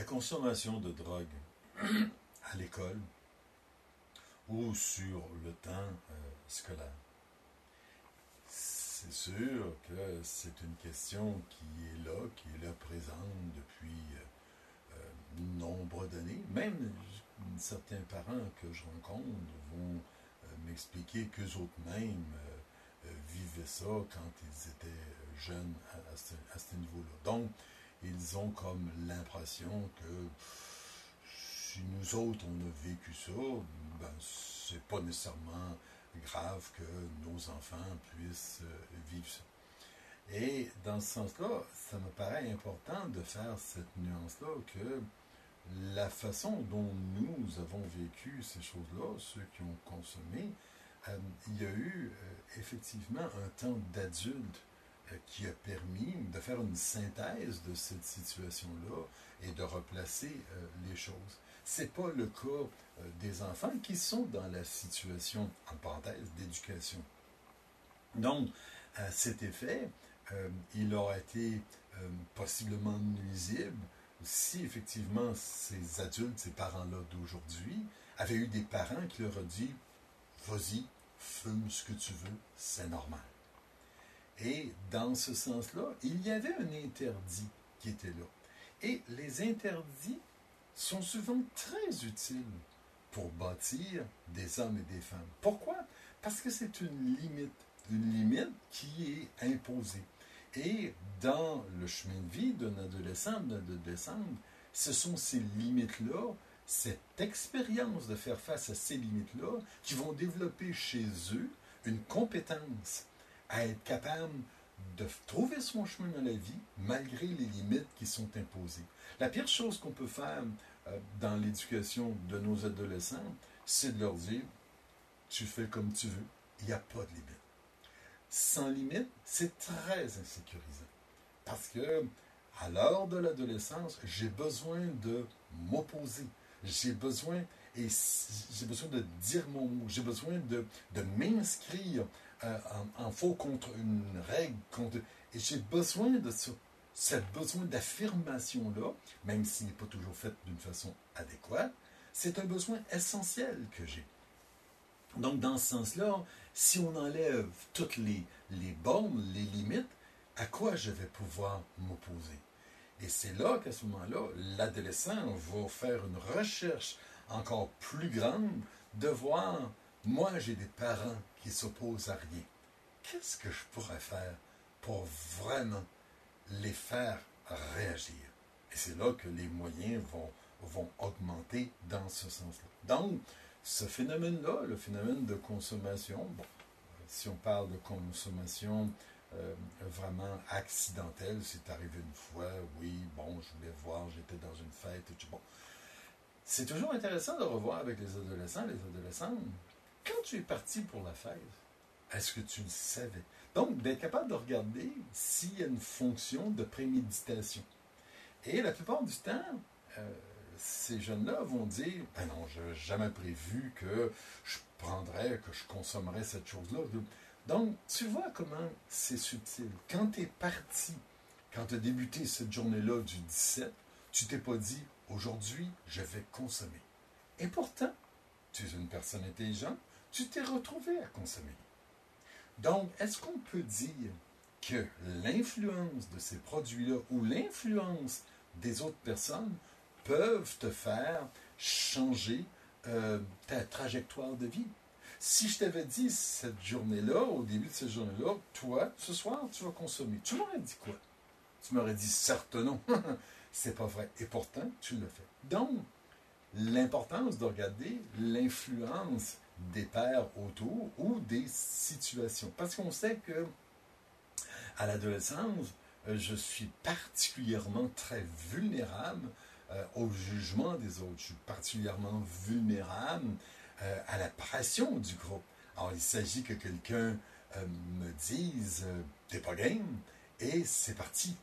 La consommation de drogue à l'école ou sur le temps scolaire. C'est sûr que c'est une question qui est là présente depuis nombre d'années. Même certains parents que je rencontre vont m'expliquer qu'eux autres mêmes vivaient ça quand ils étaient jeunes à ce niveau-là. Donc, ils ont comme l'impression que si nous autres on a vécu ça, ben c'est pas nécessairement grave que nos enfants puissent vivre ça. Et dans ce sens-là, ça me paraît important de faire cette nuance-là que la façon dont nous avons vécu ces choses-là, ceux qui ont consommé, il y a eu effectivement un temps d'adulte qui a permis de faire une synthèse de cette situation-là et de replacer les choses. Ce n'est pas le cas des enfants qui sont dans la situation, en parenthèse, d'éducation. Donc, à cet effet, il aurait été possiblement nuisible si effectivement ces adultes, ces parents-là d'aujourd'hui, avaient eu des parents qui leur ont dit « Vas-y, fume ce que tu veux, c'est normal ». Et dans ce sens-là, il y avait un interdit qui était là. Et les interdits sont souvent très utiles pour bâtir des hommes et des femmes. Pourquoi? Parce que c'est une limite qui est imposée. Et dans le chemin de vie d'un adolescent, d'une adolescente, ce sont ces limites-là, cette expérience de faire face à ces limites-là, qui vont développer chez eux une compétence à être capable de trouver son chemin dans la vie malgré les limites qui sont imposées. La pire chose qu'on peut faire dans l'éducation de nos adolescents, c'est de leur dire « tu fais comme tu veux, il n'y a pas de limite ». Sans limite, c'est très insécurisant. Parce que, à l'heure de l'adolescence, j'ai besoin de m'opposer. J'ai besoin de dire mon mot. J'ai besoin de m'inscrire en faux contre une règle. Et j'ai besoin de ça. Ce besoin d'affirmation-là, même s'il n'est pas toujours fait d'une façon adéquate, c'est un besoin essentiel que j'ai. Donc, dans ce sens-là, si on enlève toutes les bornes, les limites, à quoi je vais pouvoir m'opposer? Et c'est là qu'à ce moment-là, l'adolescent va faire une recherche encore plus grande de voir, moi j'ai des parents qui s'opposent à rien. Qu'est-ce que je pourrais faire pour vraiment les faire réagir? Et c'est là que les moyens vont augmenter dans ce sens-là. Donc, ce phénomène-là, le phénomène de consommation, bon, si on parle de consommation vraiment accidentelle, c'est arrivé une fois, oui, bon, je voulais voir, j'étais dans une fête, et bon. C'est toujours intéressant de revoir avec les adolescents, les adolescentes, quand tu es parti pour la fête, est-ce que tu le savais? Donc, d'être capable de regarder s'il y a une fonction de préméditation. Et la plupart du temps, ces jeunes-là vont dire « Ben non, je n'ai jamais prévu que je prendrais, que je consommerais cette chose-là. » Donc, tu vois comment c'est subtil. Quand tu es parti, quand tu as débuté cette journée-là du 17, tu t'es pas dit « Aujourd'hui, je vais consommer. » Et pourtant, tu es une personne intelligente, tu t'es retrouvé à consommer. Donc, est-ce qu'on peut dire que l'influence de ces produits-là ou l'influence des autres personnes peuvent te faire changer ta trajectoire de vie? Si je t'avais dit cette journée-là, au début de cette journée-là, toi, ce soir, tu vas consommer, tu m'aurais dit quoi? Tu m'aurais dit certes non. C'est pas vrai. Et pourtant, tu l'as fait. Donc, l'importance de regarder l'influence des pairs autour ou des situations. Parce qu'on sait que à l'adolescence, je suis particulièrement très vulnérable au jugement des autres. Je suis particulièrement vulnérable à la pression du groupe. Alors, il s'agit que quelqu'un me dise « t'es pas game » et c'est parti.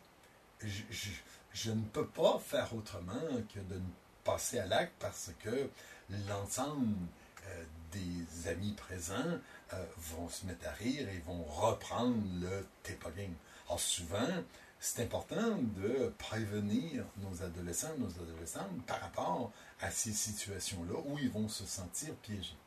Je ne peux pas faire autrement que de passer à l'acte parce que l'ensemble des amis présents vont se mettre à rire et vont reprendre le « t'es pas game ». Alors souvent, c'est important de prévenir nos adolescents, nos adolescentes par rapport à ces situations-là où ils vont se sentir piégés.